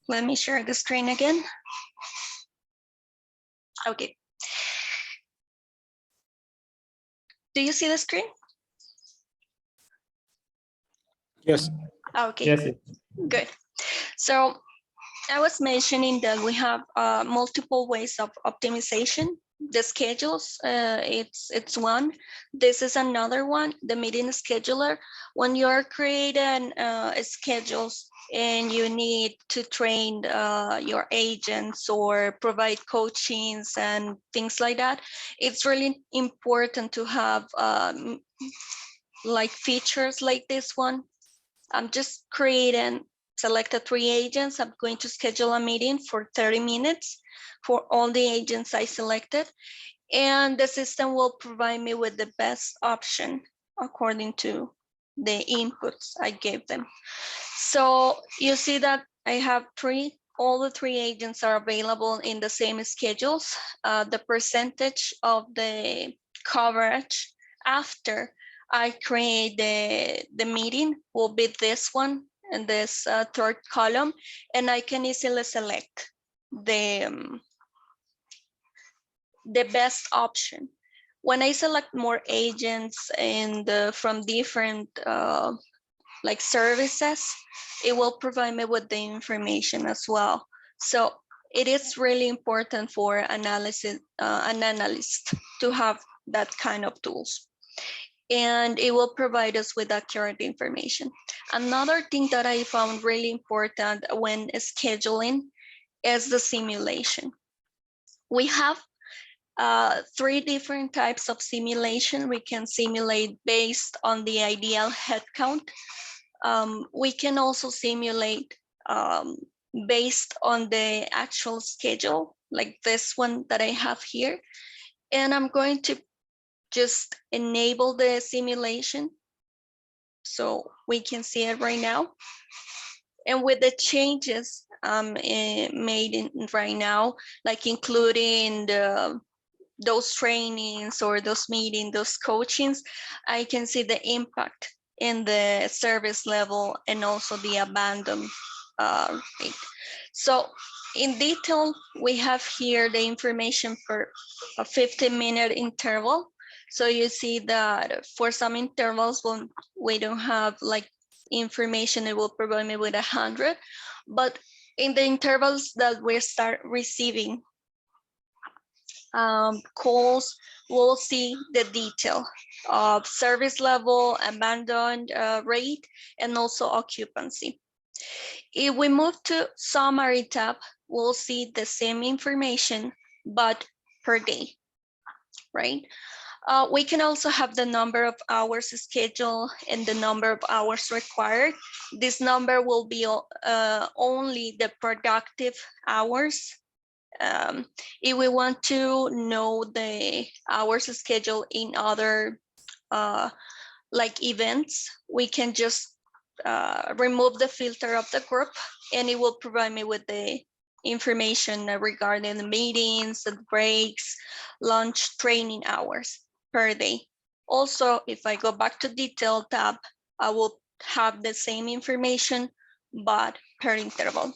Let me share the screen again. Okay. Do you see the screen? Yes. Okay, Yes. good. So I was mentioning that we have multiple ways of optimization. The schedules, it's one. This is another one, the meeting scheduler. When you're creating schedules and you need to train your agents or provide coachings and things like that, it's really important to have like features like this one. I'm just creating, selected 3 agents. I'm going to schedule a meeting for 30 minutes for all the agents I selected. And the system will provide me with the best option according to the inputs I gave them. So you see that I have all the 3 agents are available in the same schedules. The percentage of the coverage after I create the meeting will be this one in this third column, and I can easily select the best option. When I select more agents and from different like services, it will provide me with the information as well. So it is really important for an analyst to have that kind of tools. And it will provide us with accurate information. Another thing that I found really important when scheduling is the simulation. We have 3 different types of simulation. We can simulate based on the ideal headcount. We can also simulate based on the actual schedule, like this one that I have here. And I'm going to just enable the simulation so we can see it right now. And with the changes made right now, like including those trainings or those meetings, those coachings, I can see the impact in the service level and also the abandon rate. So in detail, we have here the information for a 15-minute interval. So you see that for some intervals, when we don't have like information, it will provide me with 100. But in the intervals that we start receiving calls, we'll see the detail of service level, abandoned rate, and also occupancy. If we move to summary tab, we'll see the same information, but per day, right? We can also have the number of hours scheduled and the number of hours required. This number will be only the productive hours. If we want to know the hours scheduled in other like events, we can just remove the filter of the group and it will provide me with the information regarding the meetings and breaks, lunch, training hours per day. Also, if I go back to detail tab, I will have the same information, but per interval.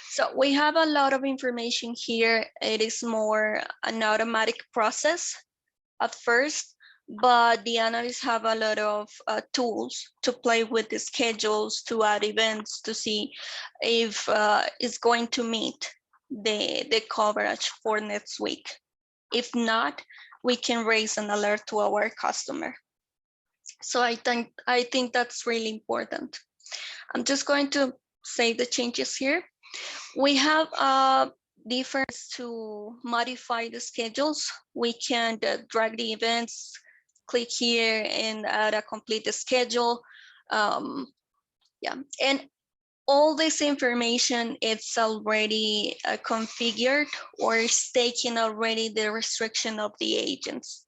So we have a lot of information here. It is more an automatic process at first, but the analysts have a lot of tools to play with the schedules, to add events, to see if it's going to meet the coverage for next week. If not, we can raise an alert to our customer. So I think that's really important. I'm just going to save the changes here. We have difference to modify the schedules. We can drag the events, click here and add a complete schedule. Yeah, and all this information, it's already configured or is taking already the restriction of the agents.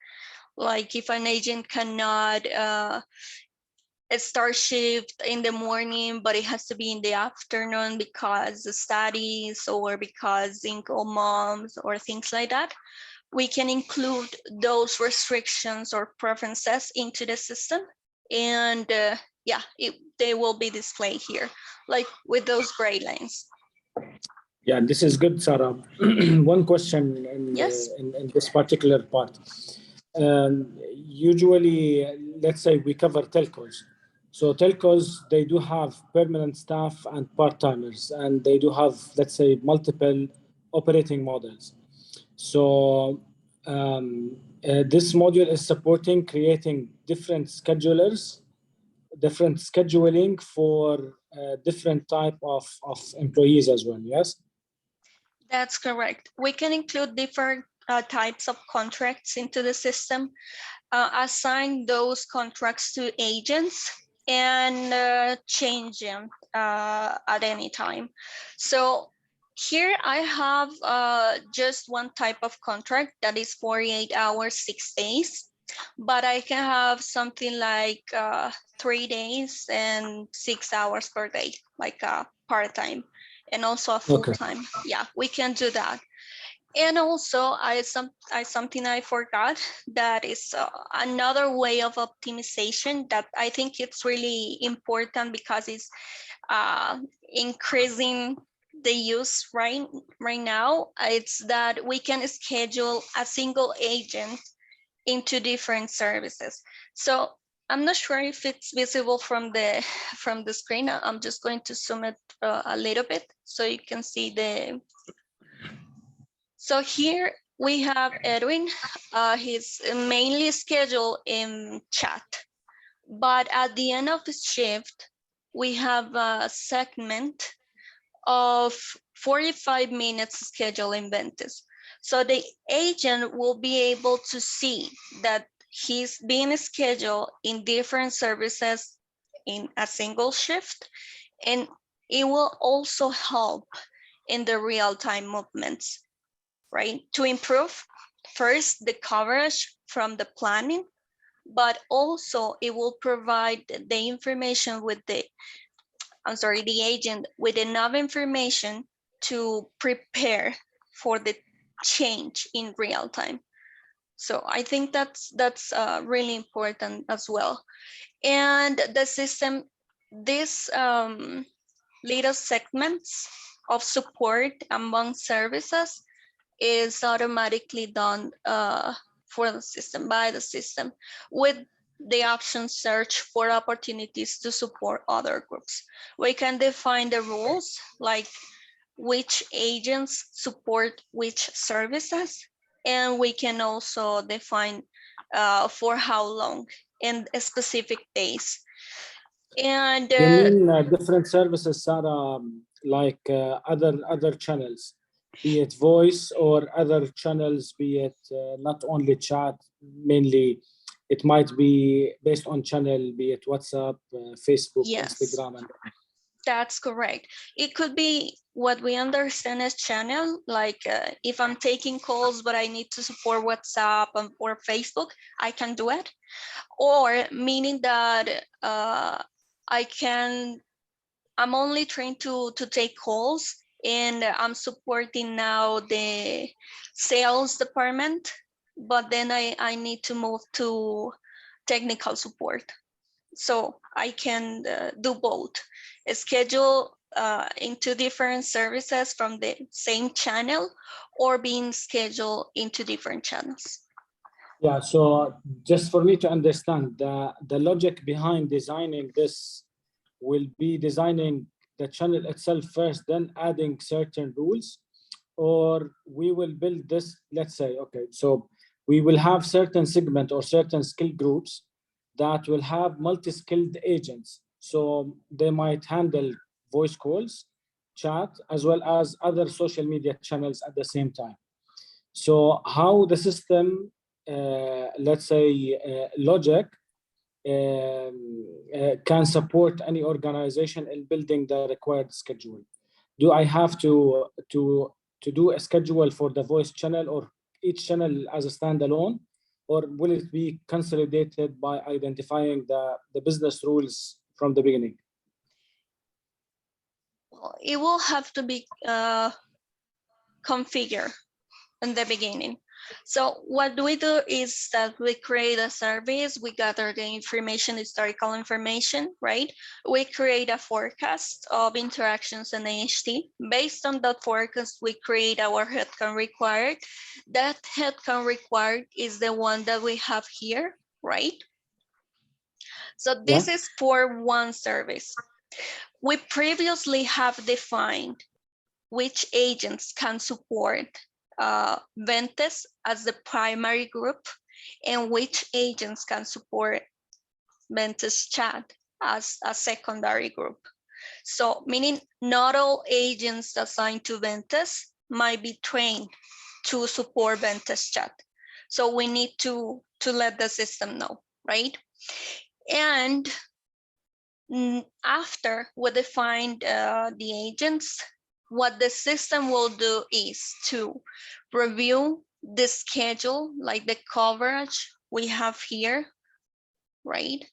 Like if an agent cannot start shift in the morning, but it has to be in the afternoon because of studies or because single moms or things like that, we can include those restrictions or preferences into the system. And yeah, they will be displayed here, like with those gray lines. Yeah, this is good, Sarah. One question Yes. in this particular part. Usually, let's say we cover telcos. So telcos, they do have permanent staff and part-timers, and they do have, let's say, multiple operating models. So this module is supporting creating different schedulers, different scheduling for different type of employees as well. Yes. That's correct. We can include different types of contracts into the system, assign those contracts to agents, and change them at any time. So here I have just one type of contract that is 48 hours, 6 days, but I can have something like 3 days and 6 hours per day, like a part-time, and also a Okay. full-time. Yeah, we can do that. And also, something I forgot, that is another way of optimization that I think it's really important because it's increasing the use right now. It's that we can schedule a single agent into different services. So I'm not sure if it's visible from the screen. I'm just going to zoom it a little bit so you can see the. So here we have Edwin. He's mainly scheduled in chat, but at the end of the shift, we have a segment of 45 minutes scheduled in Ventus. So the agent will be able to see that he's being scheduled in different services in a single shift, and it will also help in the real-time movements, right? To improve first the coverage from the planning, but also it will provide the information with the agent with enough information to prepare for the change in real time. So I think that's really important as well. And the system, these little segments of support among services is automatically done for the system, by the system, with the option search for opportunities to support other groups. We can define the rules, like which agents support which services, and we can also define for how long and specific days. And You mean different services, Sarah, like other channels, be it voice or other channels, be it not only chat, mainly it might be based on channel, be it WhatsApp, Facebook, yes, Instagram, and that's correct. It could be what we understand as channel, like if I'm taking calls, but I need to support WhatsApp or Facebook, I can do it. Or meaning that I'm only trained to take calls, and I'm supporting now the sales department, but then I need to move to technical support. So I can do both, schedule into different services from the same channel, or being scheduled into different channels. yeah. So just for me to understand, the logic behind designing this will be designing the channel itself first, then adding certain rules, or we will build this, let's say, okay, so we will have certain segment or certain skill groups that will have multi-skilled agents. So they might handle voice calls, chat, as well as other social media channels at the same time. So how the system, let's say, logic can support any organization in building the required schedule. Do I have to do a schedule for the voice channel or each channel as a standalone, or will it be consolidated by identifying the business rules from the beginning? Well, it will have to be configured in the beginning. So what we do is that we create a service, we gather the information, historical information, right? We create a forecast of interactions in AHT. Based on that forecast, we create our headcount required. That headcount required is the one that we have here, right? So this Yeah. is for one service. We previously have defined which agents can support Ventas as the primary group and which agents can support Ventas chat as a secondary group. So meaning not all agents assigned to Ventas might be trained to support Ventas chat. So we need to let the system know, right? And after we define the agents, what the system will do is to review the schedule, like the coverage we have here, right?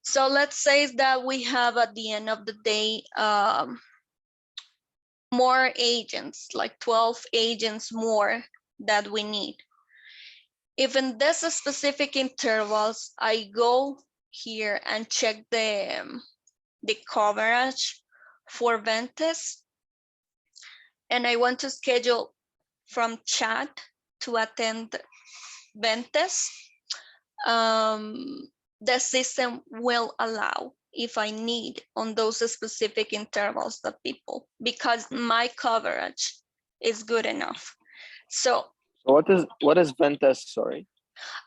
So let's say that we have at the end of the day more agents, like 12 agents more that we need. If in this specific intervals, I go here and check the coverage for Ventas, and I want to schedule from chat to attend Ventas, the system will allow if I need on those specific intervals the people, because my coverage is good enough. So what is Ventas? Sorry.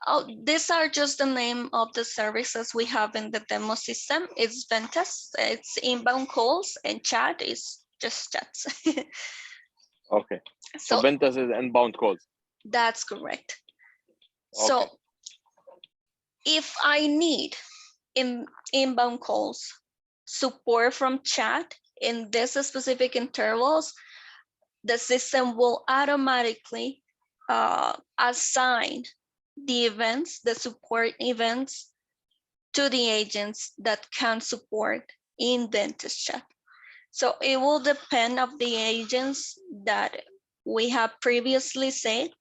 oh, these are just the name of the services we have in the demo system. It's Ventas, it's inbound calls, and chat is just chats. Okay. So So Ventas is inbound calls. that's correct. Okay. So if I need inbound calls support from chat in this specific intervals, the system will automatically assign the events, the support events, to the agents that can support in Ventas chat. So it will depend of the agents that we have previously said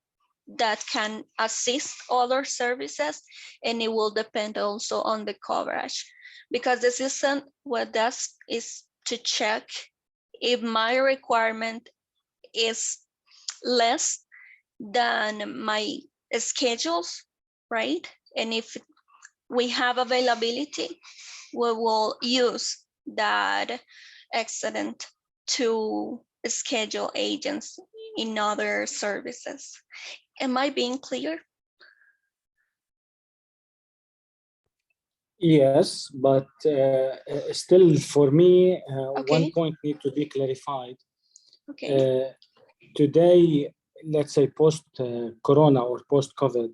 that can assist other services, and it will depend also on the coverage, because the system what does is to check if my requirement is less than my schedules, right? And if we have availability, we will use that excedent to schedule agents in other services. Am I being clear? Yes, but still for me, one Okay. point need to be clarified. Okay. Today, let's say post Corona or post COVID,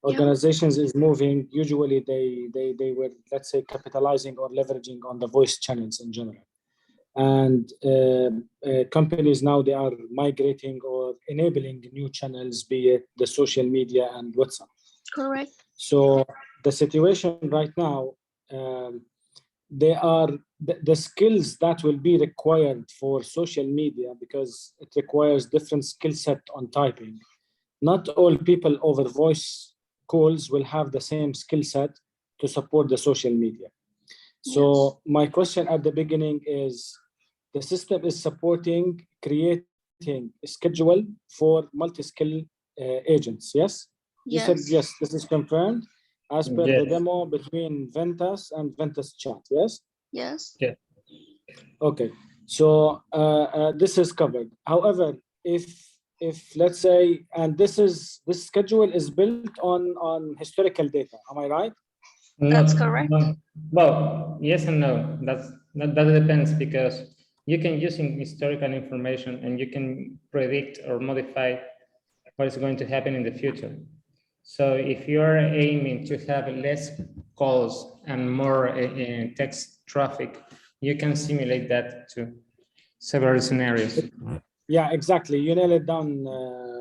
organizations is moving. Usually, they were, let's say, capitalizing or leveraging on the voice channels in general, and companies now they are migrating or enabling new channels, be it the social media and WhatsApp. Correct. So the situation right now, they are the skills that will be required for social media, because it requires different skill set on typing. Not all people over voice calls will have the same skill set to support the social media. So my question at the beginning is, the system is supporting creating a schedule for multi-skill agents, yes? You said Yes. yes, this is confirmed as per the Yes. demo between Ventas and Ventas Chat, yes? Yes. Yeah. Okay, so this is covered. However, if let's say, and this schedule is built on historical data, am I right? That's No, correct. no. Well, yes and no. That depends, because you can use historical information and you can predict or modify what is going to happen in the future. So if you're aiming to have less calls and more text traffic, you can simulate that to several scenarios. Yeah, exactly. You nailed it down,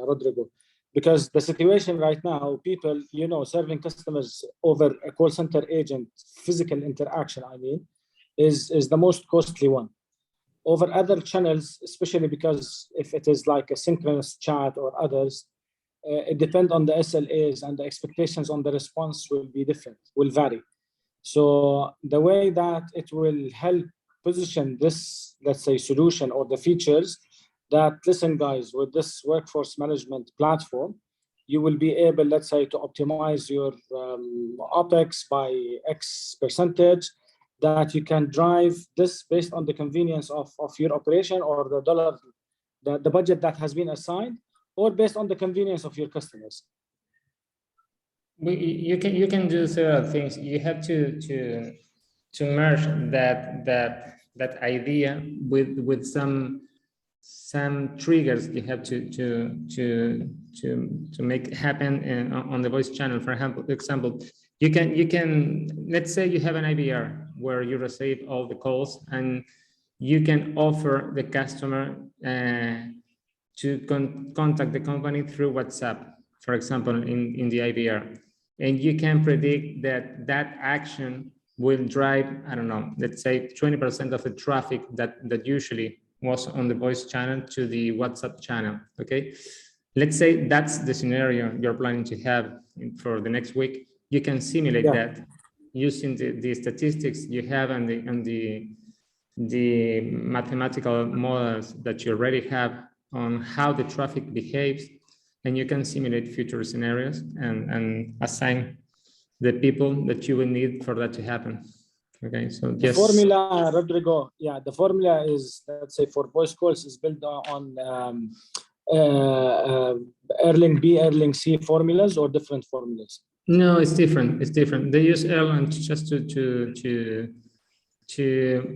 Rodrigo. Because the situation right now, people, serving customers over a call center agent, physical interaction, I mean, is the most costly one. Over other channels, especially because if it is like a synchronous chat or others, it depends on the SLAs, and the expectations on the response will be different, will vary. So the way that it will help position this, let's say, solution or the features, that listen guys, with this workforce management platform, you will be able, let's say, to optimize your OPEX by X percentage, that you can drive this based on the convenience of your operation, or the dollar, the budget that has been assigned, or based on the convenience of your customers. You can do several things. You have to merge that idea with some triggers you have to make happen on the voice channel. For example, you can let's say you have an IVR where you receive all the calls, and you can offer the customer to contact the company through WhatsApp, for example, in the IVR. And you can predict that action will drive, I don't know, let's say 20% of the traffic that usually was on the voice channel to the WhatsApp channel, okay? Let's say that's the scenario you're planning to have for the next week. You can simulate that using the statistics you have and the mathematical models that you already have on how the traffic behaves, and you can simulate future scenarios and assign the people that you will need for that to happen. Okay, so the formula, Rodrigo, the formula is, let's say, for voice calls is built on Erlang B, Erlang C formulas, or different formulas? No, it's different. It's different. They use Erlang just to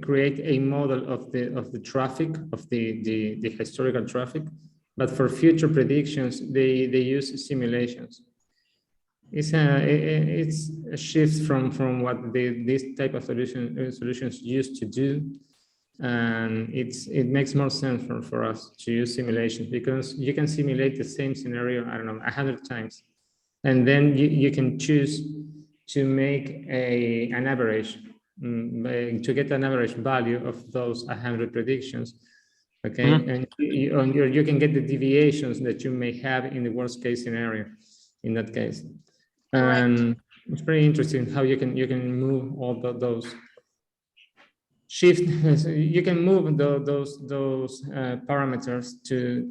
create a model of the traffic, of the historical traffic, but for future predictions they use simulations. It's a shift from what this type of solutions used to do, and it makes more sense for us to use simulations, because you can simulate the same scenario, I don't know, 100 times, and then you can choose to make an average, to get an average value of those 100 predictions. Okay, and you can get the deviations that you may have in the worst case scenario in that case. And it's very interesting how you can move all those shift. You can move those parameters to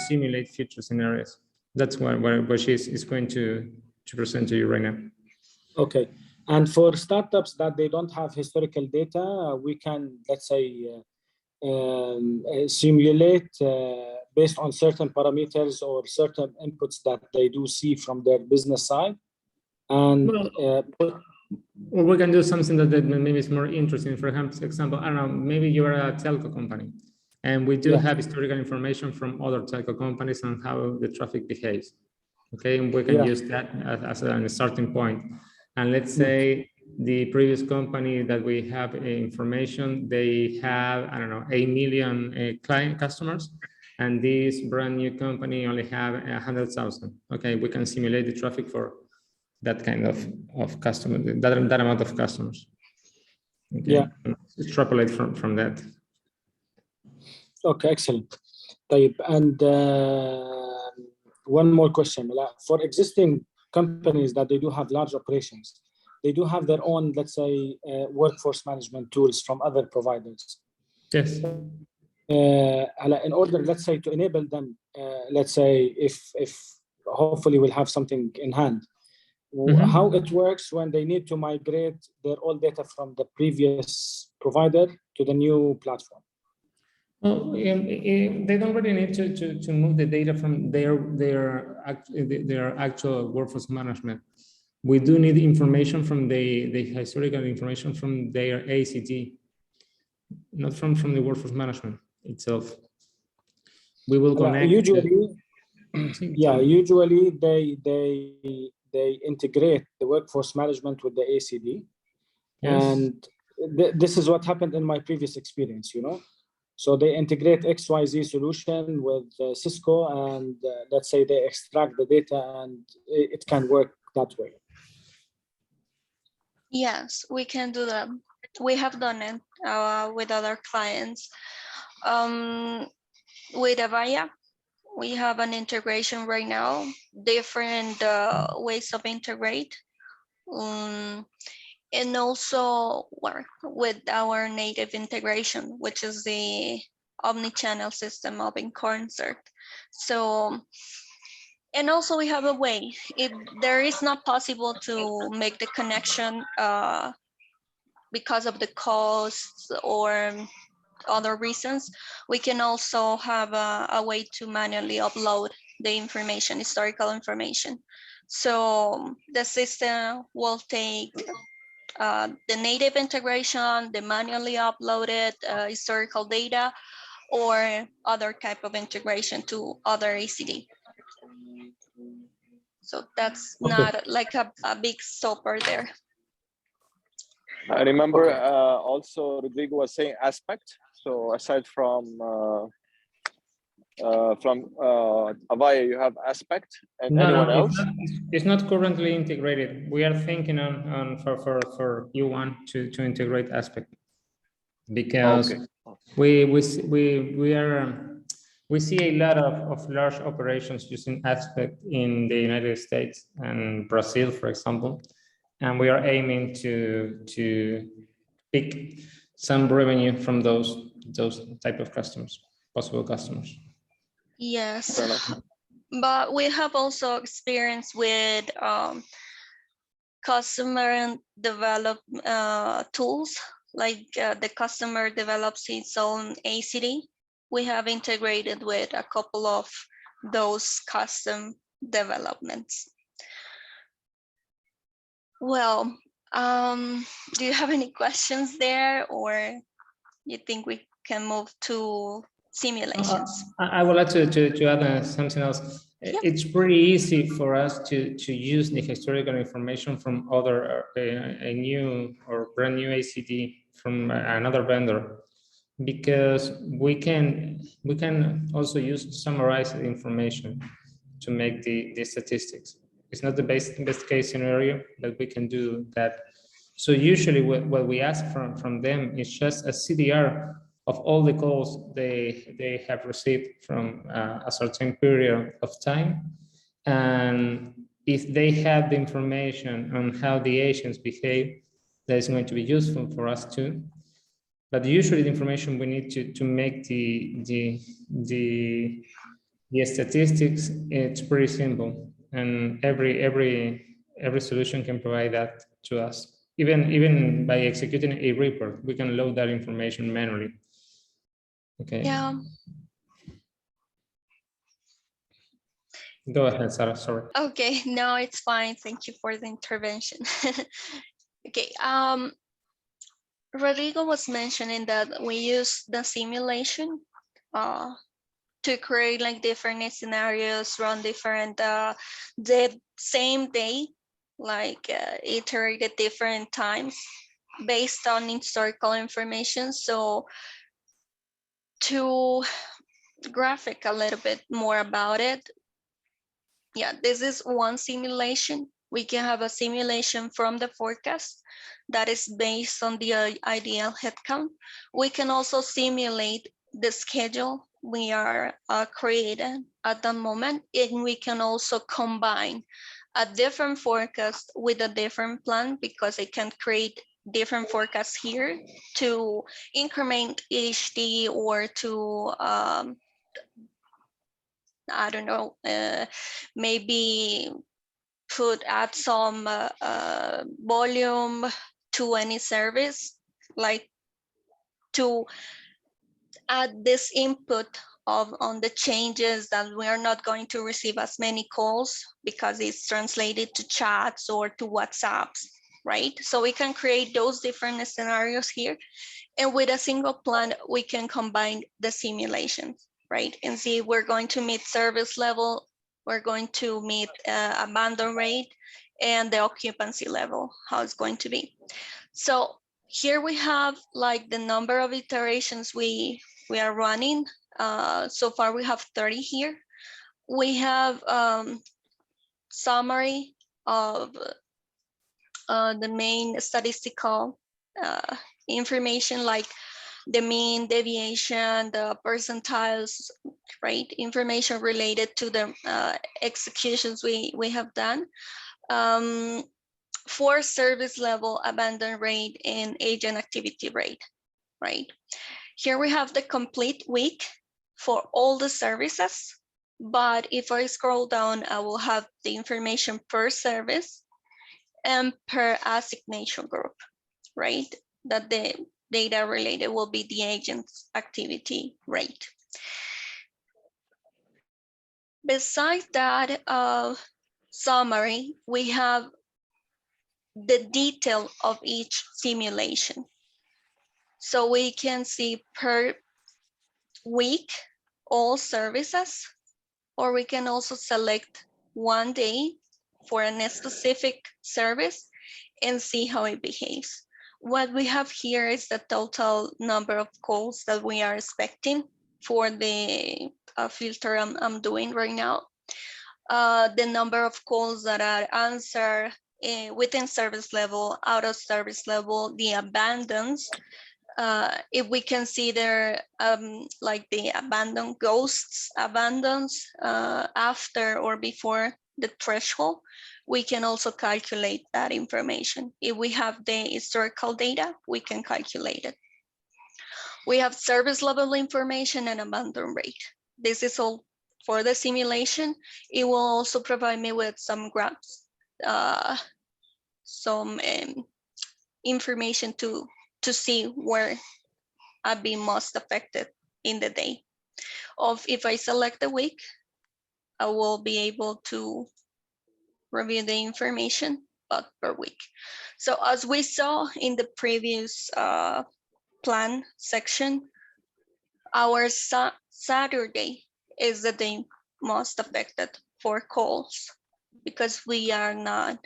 simulate future scenarios. That's what she is going to present to you right now. Okay, and for startups that they don't have historical data, we can, let's say, simulate based on certain parameters or certain inputs that they do see from their business side. And or we can do something that maybe is more interesting. For example, I don't know, maybe you're a telco company, and we do have historical information from other telco companies on how the traffic behaves. Okay, and we can use that as a starting point. And let's say the previous company that we have information, they have, I don't know, 8 million client customers, and this brand new company only have 100,000. Okay, we can simulate the traffic for that kind of customer, that amount of customers. Okay. Extrapolate from that. Okay, excellent. And one more question. For existing companies that they do have large operations, they do have their own, let's say, workforce management tools from other providers. Yes. In order, let's say, to enable them, let's say, if hopefully we'll have something in hand, how it works when they need to migrate their old data from the previous provider to the new platform. Well, they don't really need to move the data from their actual workforce management. We do need information from the historical information from their ACD, not from the workforce management itself. We will connect. Usually, usually they integrate the workforce management with the ACD, and this is what happened in my previous experience. So they integrate XYZ solution with Cisco, and let's say they extract the data, and it can work that way. Yes, we can do that. We have done it with other clients. With Avaya, We have an integration right now, different ways of integrate. And also work with our native integration, which is the omni-channel system of Concert. So, and also we have a way, if there is not possible to make the connection because of the costs or other reasons, we can also have a way to manually upload the information, historical information. So the system will take the native integration, the manually uploaded historical data, or other type of integration to other ACD. So that's Okay. not like a big stopper there. I remember Okay. also Rodrigo was saying aspect. So aside from Avaya, you have aspect, and No, anyone no, else? it's not currently integrated. We are thinking on for Q1 to integrate aspect, because Okay. we see a lot of large operations using aspect in the United States and Brazil, for example, and we are aiming to pick some revenue from those type of customers, possible customers. Yes, Fair enough. but we have also experience with customer and develop tools, like the customer develops its own ACD. We have integrated with a couple of those custom developments. Well, do you have any questions there, or you think we can move to simulations? I would like to add something else. Yep. It's pretty easy for us to use the historical information from other a new or brand new ACD from another vendor, because we can also use summarized information to make the statistics. It's not the best case scenario, but we can do that. So usually what we ask from them is just a CDR of all the calls they have received from a certain period of time. And if they have the information on how the agents behave, that is going to be useful for us too. But usually the information we need to make the statistics, it's pretty simple, and every solution can provide that to us. Even by executing a report, we can load that information manually. Okay. Yeah. Go ahead, Sarah. Sorry. Okay, no, it's fine. Thank you for the intervention. Okay. Rodrigo was mentioning that we use the simulation to create like different scenarios, run different the same day, like iterated different times based on historical information. So to graphic a little bit more about it, yeah, this is one simulation. We can have a simulation from the forecast that is based on the ideal headcount. We can also simulate the schedule we are creating at the moment, and we can also combine a different forecast with a different plan, because it can create different forecasts here to increment HD or to I don't know, maybe add some volume to any service, like to add this input on the changes that we are not going to receive as many calls because it's translated to chats or to WhatsApps, right? So we can create those different scenarios here. And with a single plan, we can combine the simulations, right? And see, we're going to meet service level, we're going to meet abandon rate, and the occupancy level, how it's going to be. So here we have like the number of iterations we are running. So far we have 30 here. We have summary of the main statistical information, like the mean, deviation, the percentiles, right? Information related to the executions we have done. For service level, abandon rate, and agent activity rate, right? Here we have the complete week for all the services, but if I scroll down, I will have the information per service and per assignation group, right? That the data related will be the agent's activity rate. Besides that summary, we have the detail of each simulation. So we can see per week all services, or we can also select one day for a specific service and see how it behaves. What we have here is the total number of calls that we are expecting for the filter I'm doing right now. The number of calls that are answered within service level, out of service level, the abandons. If we consider like the abandoned ghosts, abandons after or before the threshold, we can also calculate that information. If we have the historical data, we can calculate it. We have service level information and abandon rate. This is all for the simulation. It will also provide me with some graphs, some information to see where I've been most affected in the day. If I select a week, I will be able to review the information, but per week. So as we saw in the previous plan section, our Saturday is the day most affected for calls because we are not,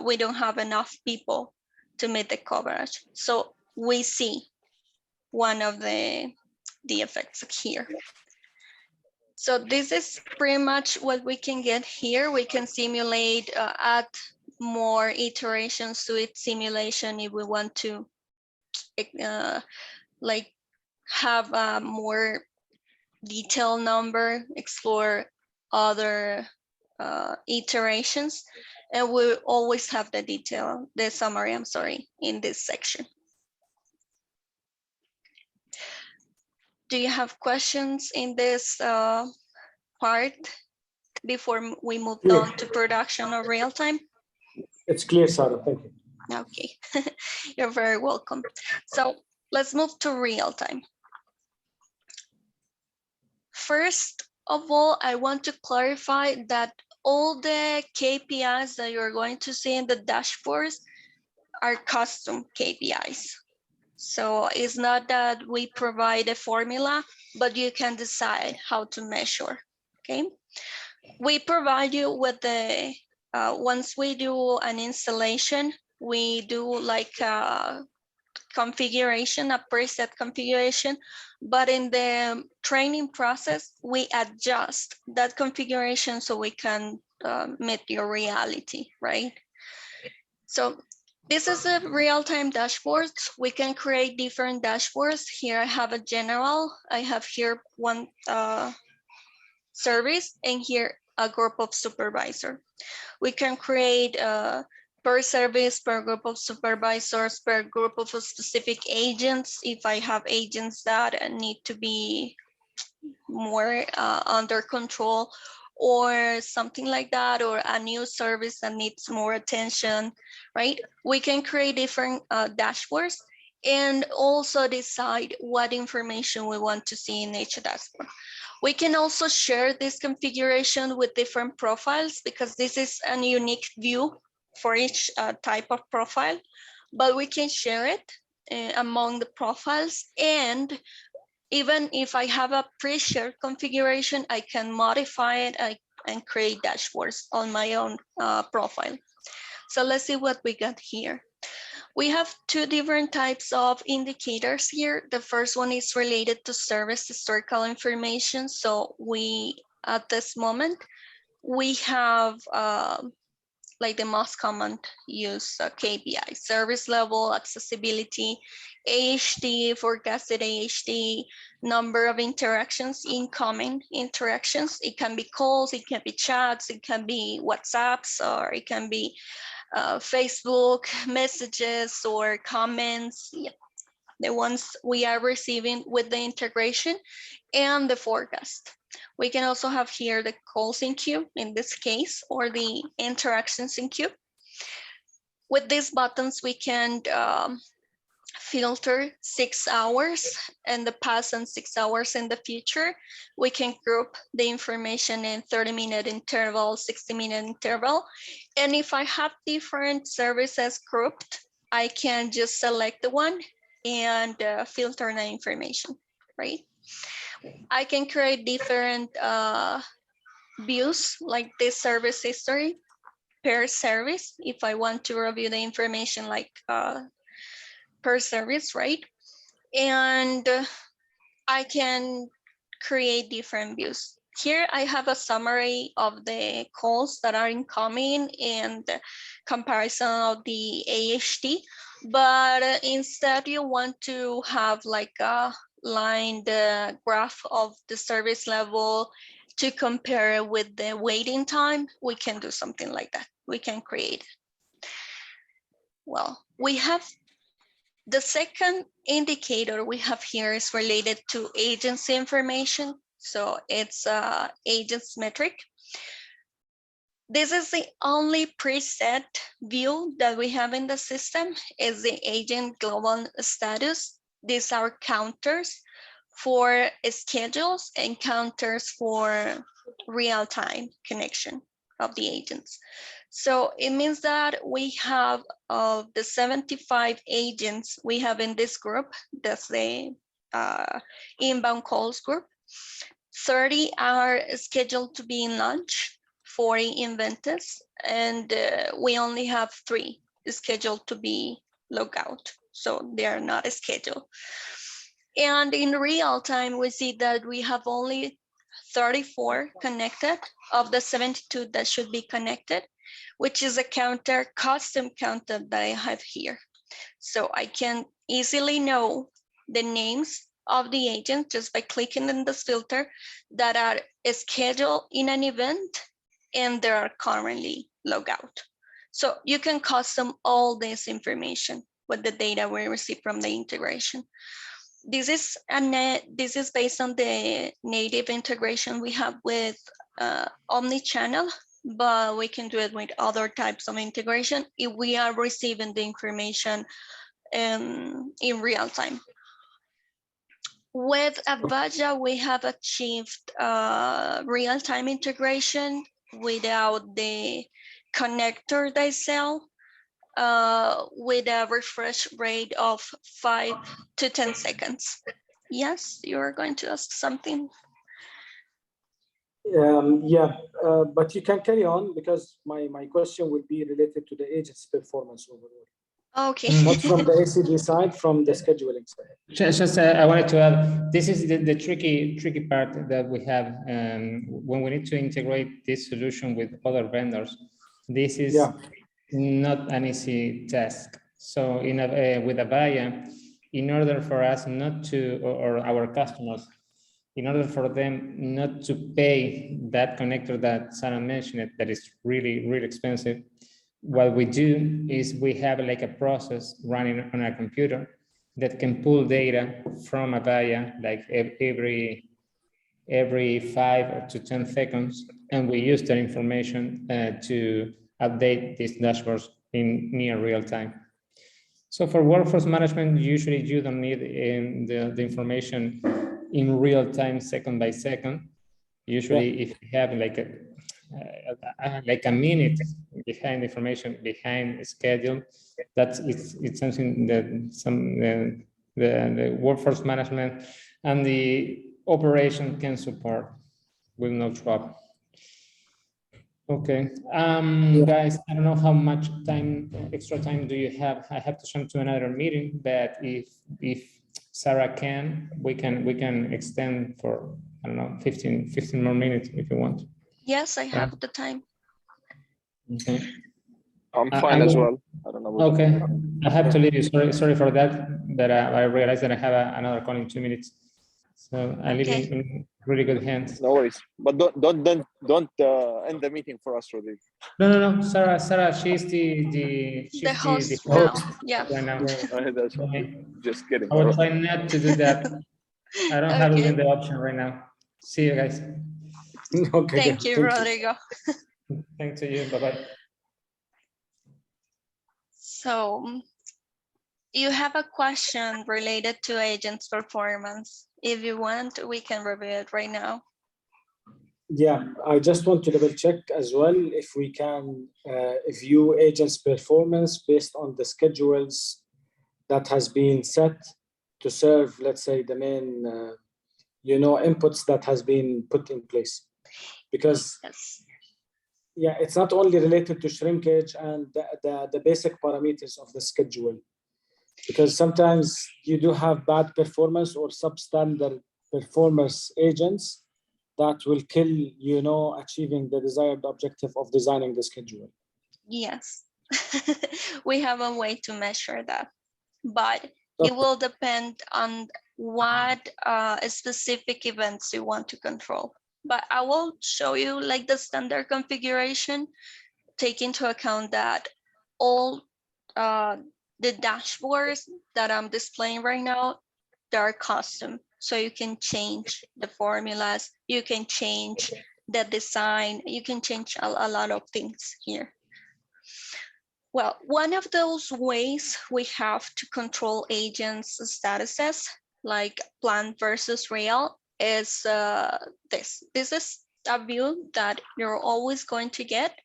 we don't have enough people to meet the coverage. So we see one of the effects here. So this is pretty much what we can get here. We can simulate, add more iterations to its simulation if we want to like have a more detailed number, explore other iterations, and we always have the detail, the summary, I'm sorry, in this section. Do you have questions in this part before we move on to production or real time? It's clear, Sarah. Thank you. Okay, you're very welcome. So let's move to real time. First of all, I want to clarify that all the KPIs that you're going to see in the dashboards are custom KPIs. So it's not that we provide a formula, but you can decide how to measure, okay? We provide you with the, once we do an installation, we do like a configuration, a preset configuration, but in the training process, we adjust that configuration so we can meet your reality, right? So this is a real-time dashboard. We can create different dashboards. Here I have a general. I have here one service and here a group of supervisor. We can create per service, per group of supervisors, per group of specific agents. If I have agents that need to be more under control or something like that, or a new service that needs more attention, right? We can create different dashboards and also decide what information we want to see in each dashboard. We can also share this configuration with different profiles because this is a unique view for each type of profile, but we can share it among the profiles. And even if I have a pre-shared configuration, I can modify it and create dashboards on my own profile. So let's see what we got here. We have two different types of indicators here. The first one is related to service historical information. So we, at this moment, we have like the most common use KPI: service level, accessibility, AHT, forecasted AHT, number of interactions, incoming interactions. It can be calls, it can be chats, it can be WhatsApps, or it can be Facebook messages or comments. Yeah, the ones we are receiving with the integration, and the forecast. We can also have here the calls in queue in this case, or the interactions in queue. With these buttons, we can filter 6 hours in the past and 6 hours in the future. We can group the information in 30-minute interval, 60-minute interval. And if I have different services grouped, I can just select the one and filter the information, right? I can create different views, like this service history per service, if I want to review the information like per service, right? And I can create different views. Here I have a summary of the calls that are incoming and comparison of the AHT, but instead you want to have like a line, the graph of the service level to compare it with the waiting time. We can do something like that. We can create. Well, we have the second indicator we have here is related to agency information. So it's agents metric. This is the only preset view that we have in the system, is the agent global status. These are counters for schedules and counters for real-time connection of the agents. So it means that we have of the 75 agents we have in this group, that's the inbound calls group, 30 are scheduled to be in launch, 40 in Ventus, and we only have 3 scheduled to be logout. So they are not scheduled. And in real time, we see that we have only 34 connected of the 72 that should be connected, which is a counter, custom counter that I have here. So I can easily know the names of the agent just by clicking in this filter that are scheduled in an event and they are currently logged out. So you can custom all this information with the data we receive from the integration. This is based on the native integration we have with omnichannel, but we can do it with other types of integration if we are receiving the information in real time. With Avaya, we have achieved real-time integration without the connector they sell, with a refresh rate of 5 to 10 seconds. Yes, you're going to ask something. Yeah, but you can carry on because my question will be related to the agent's performance overall. Okay. Not from the ACD side, from the scheduling side. Just I wanted to add, this is the tricky part that we have when we need to integrate this solution with other vendors. This is not an easy task. So with Avaya, in order for us not to, or our customers, in order for them not to pay that connector that Sarah mentioned, that is really, really expensive, what we do is we have like a process running on our computer that can pull data from Avaya like every 5 to 10 seconds, and we use that information to update these dashboards in near real time. So for workforce management, usually you don't need the information in real time, second by second. Usually, if you have like a minute behind information, behind schedule, it's something that the workforce management and the operation can support with no trouble. Okay, guys, I don't know how much extra time do you have? I have to jump to another meeting, but if Sarah can, we can extend for, I don't know, 15 more minutes if you want. Yes, I have the time. Okay. I'm I- fine I'm as gonna- well. I don't know about Okay, that. I have to leave you. Sorry for that. But I realized that I have another call in 2 minutes. So I leave you Okay. in really good hands. No worries. But don't end the meeting for us, Rodrigo. No. Sarah, she's The the host now. host Yeah. right now. That's fine. Okay. Just kidding. I will try not to do that. I don't have even Okay. the option right now. See you guys. Okay, Thank good. you, Rodrigo. Thanks to you. Bye-bye. So you have a question related to agent's performance. If you want, we can review it right now. Yeah, I just want to double check as well if we can view agents' performance based on the schedules that has been set to serve, let's say, the main, inputs that has been put in place. Because Yes. yeah, it's not only related to shrinkage and the basic parameters of the schedule, because sometimes you do have bad performance or substandard performance agents that will kill, achieving the desired objective of designing the schedule. Yes. We have a way to measure that, but Okay. it will depend on what specific events you want to control. But I will show you like the standard configuration, take into account that all the dashboards that I'm displaying right now, they're custom. So you can change the formulas, you can change the design, you can change a lot of things here. Well, one of those ways we have to control agents' statuses, like planned versus real, is this. This is a view that you're always going to get.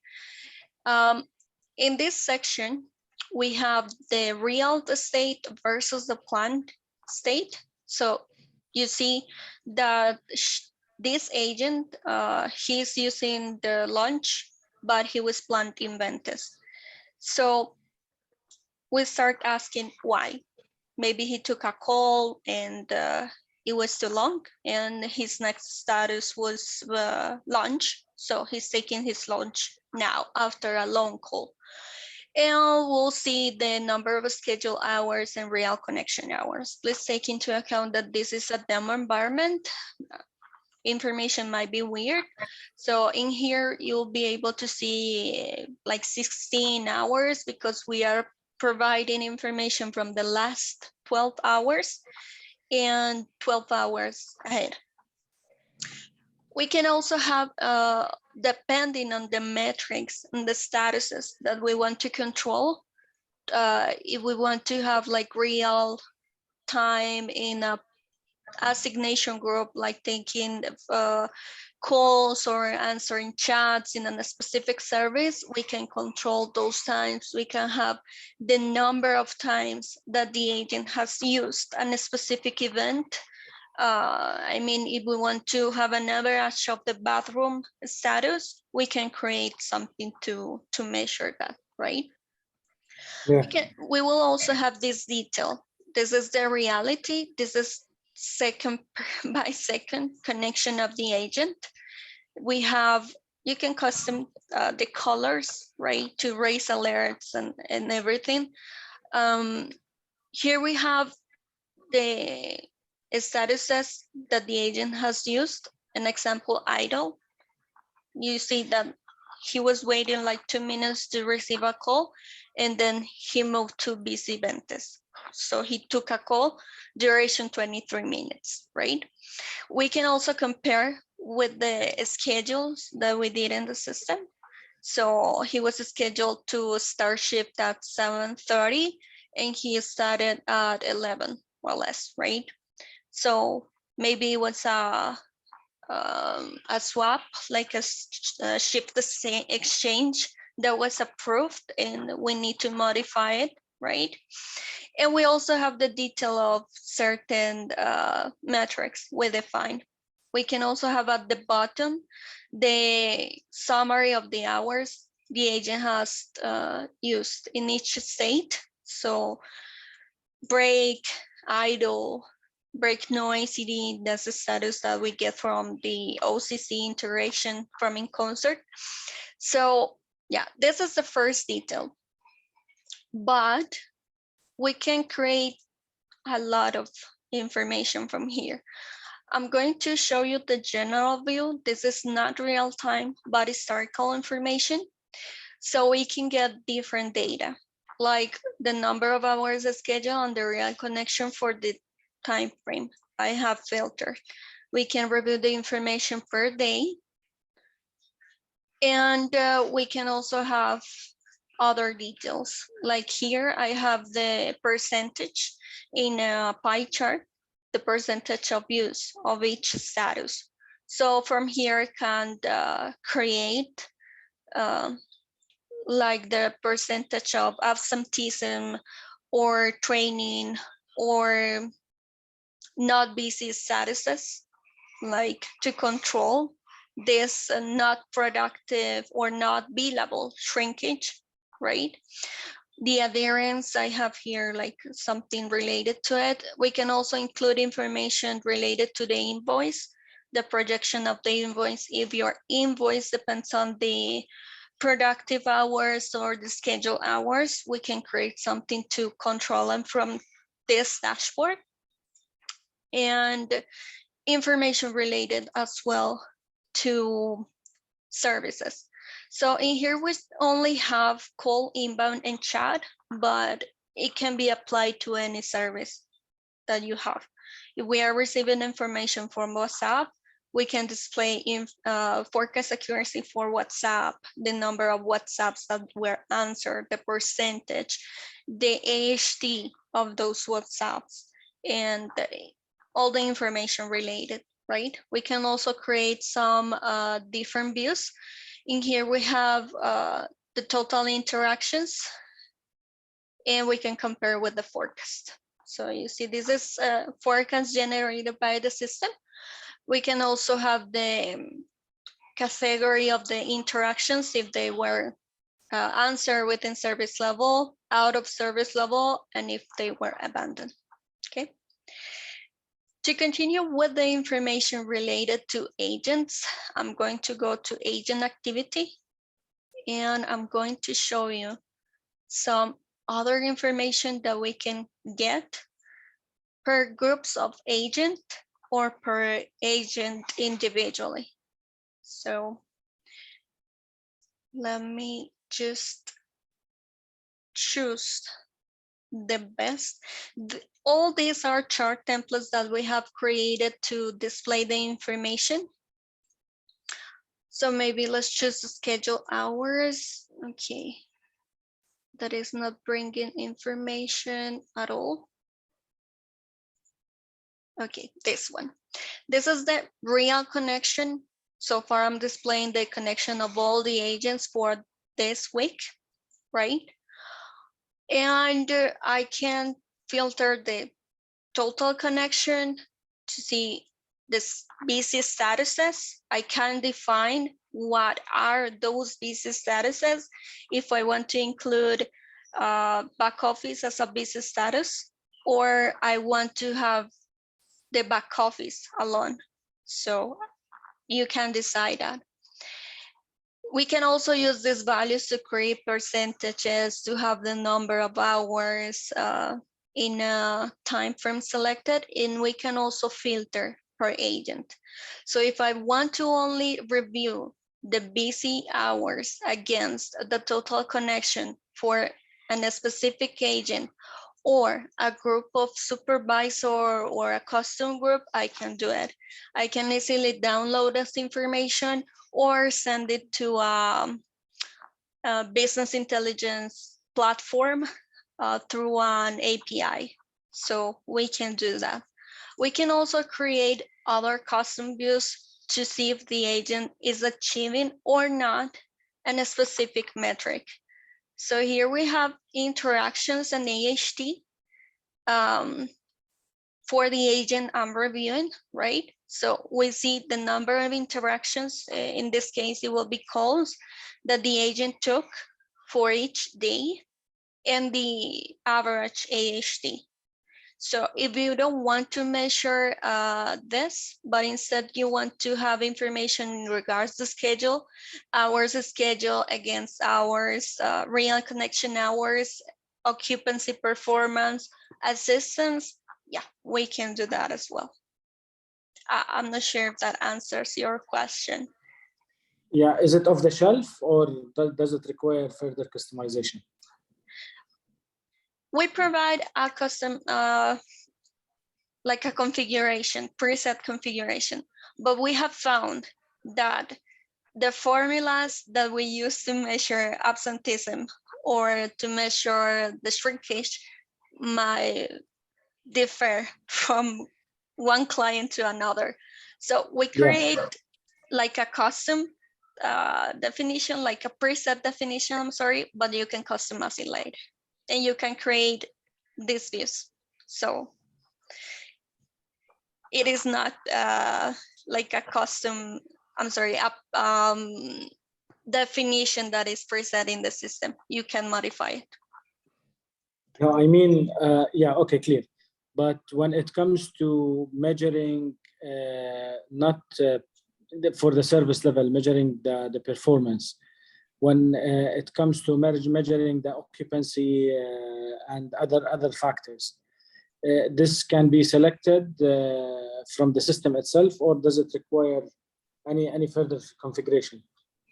In this section, we have the real state versus the planned state. So you see that this agent, he's using the launch, but he was planned in Ventus. So we start asking why. Maybe he took a call and it was too long and his next status was launch. So he's taking his launch now after a long call. And we'll see the number of scheduled hours and real connection hours. Please take into account that this is a demo environment. Information might be weird. So in here, you'll be able to see like 16 hours because we are providing information from the last 12 hours and 12 hours ahead. We can also have, depending on the metrics and the statuses that we want to control, if we want to have like real time in a assignation group, like taking calls or answering chats in a specific service, we can control those times. We can have the number of times that the agent has used a specific event. I mean, if we want to have an average of the bathroom status, we can create something to measure that, right? Yeah. We will also have this detail. This is the reality. This is second by second connection of the agent. We have, you can custom the colors, right, to raise alerts and everything. Here we have the statuses that the agent has used. An example, idle. You see that he was waiting like 2 minutes to receive a call, and then he moved to busy Ventus. So he took a call, duration 23 minutes, right? We can also compare with the schedules that we did in the system. So he was scheduled to start shift at 7:30 and he started at 11 or less, right? So maybe it was a swap, like a shift exchange that was approved and we need to modify it, right? And we also have the detail of certain metrics we define. We can also have at the bottom the summary of the hours the agent has used in each state. So break, idle, break noise CD, that's the status that we get from the OCC integration from in concert. So Yeah, this is the first detail, but we can create a lot of information from here. I'm going to show you the general view. This is not real time, but historical information. So we can get different data, like the number of hours scheduled and the real connection for the time frame I have filtered. We can review the information per day. And we can also have other details. Like here, I have the percentage in a pie chart, the percentage of use of each status. So from here, I can create like the percentage of absenteeism or training or not busy statuses, like to control this not productive or not billable shrinkage, right? The adherence, I have here like something related to it. We can also include information related to the invoice, the projection of the invoice. If your invoice depends on the productive hours or the scheduled hours, we can create something to control them from this dashboard. And information related as well to services. So in here, we only have call, inbound, and chat, but it can be applied to any service that you have. If we are receiving information from WhatsApp, we can display in forecast accuracy for WhatsApp, the number of WhatsApps that were answered, the percentage, the AHT of those WhatsApps, and all the information related, right? We can also create some different views. In here, we have the total interactions, and we can compare with the forecast. So you see, this is a forecast generated by the system. We can also have the category of the interactions, if they were answered within service level, out of service level, and if they were abandoned, okay? To continue with the information related to agents, I'm going to go to agent activity, and I'm going to show you some other information that we can get per groups of agent or per agent individually. So let me just choose the best. All these are chart templates that we have created to display the information. So maybe let's choose the schedule hours. Okay, that is not bringing information at all. Okay, this one. This is the real connection. So far, I'm displaying the connection of all the agents for this week, right? And I can filter the total connection to see this busy statuses. I can define what are those busy statuses if I want to include back office as a busy status, or I want to have the back office alone. So you can decide that. We can also use these values to create percentages, to have the number of hours in a time frame selected, and we can also filter per agent. So if I want to only review the busy hours against the total connection for a specific agent or a group of supervisor or a custom group, I can do it. I can easily download this information or send it to a business intelligence platform through an API. So we can do that. We can also create other custom views to see if the agent is achieving or not a specific metric. So here we have interactions and AHT for the agent I'm reviewing, right? So we see the number of interactions. In this case, it will be calls that the agent took for each day and the average AHT. So if you don't want to measure this, but instead you want to have information in regards to schedule, hours schedule against hours, real connection hours, occupancy performance, assistance, yeah, we can do that as well. I'm not sure if that answers your question. Yeah, is it off the shelf or does it require further customization? We provide a custom, like a configuration, preset configuration, but we have found that the formulas that we use to measure absenteeism or to measure the shrinkage might differ from one client to another. So we create like a custom definition, like a preset definition, I'm sorry, but you can customize it later. And you can create these views. So it is not like a custom, I'm sorry, definition that is preset in the system. You can modify it. No, I mean, yeah, okay, clear. But when it comes to measuring, not for the service level, measuring the performance, when it comes to measuring the occupancy and other factors, this can be selected from the system itself, or does it require any further configuration?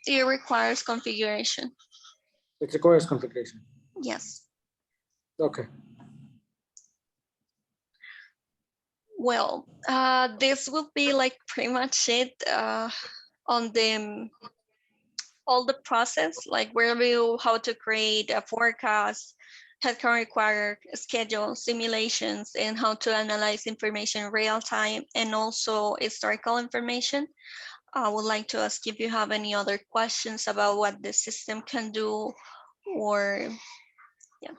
It requires configuration. It requires configuration. Yes. Okay. Well, this will be like pretty much it on all the process, like review how to create a forecast, headcount required, schedule, simulations, and how to analyze information in real time, and also historical information. I would like to ask if you have any other questions about what the system can do, or yeah.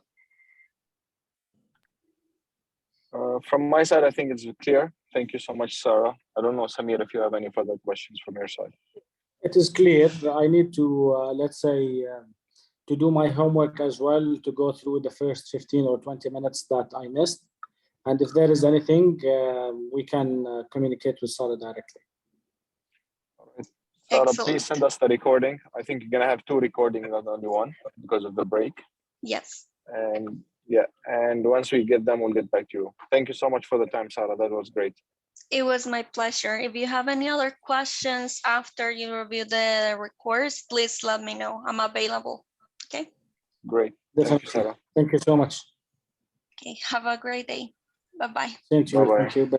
From my side, I think it's clear. Thank you so much, Sarah. I don't know, Samir, if you have any further questions from your side. It is clear. I need to, let's say, to do my homework as well, to go through the first 15 or 20 minutes that I missed. And if there is anything, we can communicate with Sarah directly. Sarah, Excellent. please send us the recording. I think you're going to have 2 recordings, not only 1, because of the break. Yes. And yeah, and once we get them, we'll get back to you. Thank you so much for the time, Sarah. That was great. It was my pleasure. If you have any other questions after you review the records, please let me know. I'm available. Okay. Great. Definitely. Thank you, Sarah. Thank you so much. Okay. Have a great day. Bye-bye. Thank you. Bye-bye. Thank you. Bye.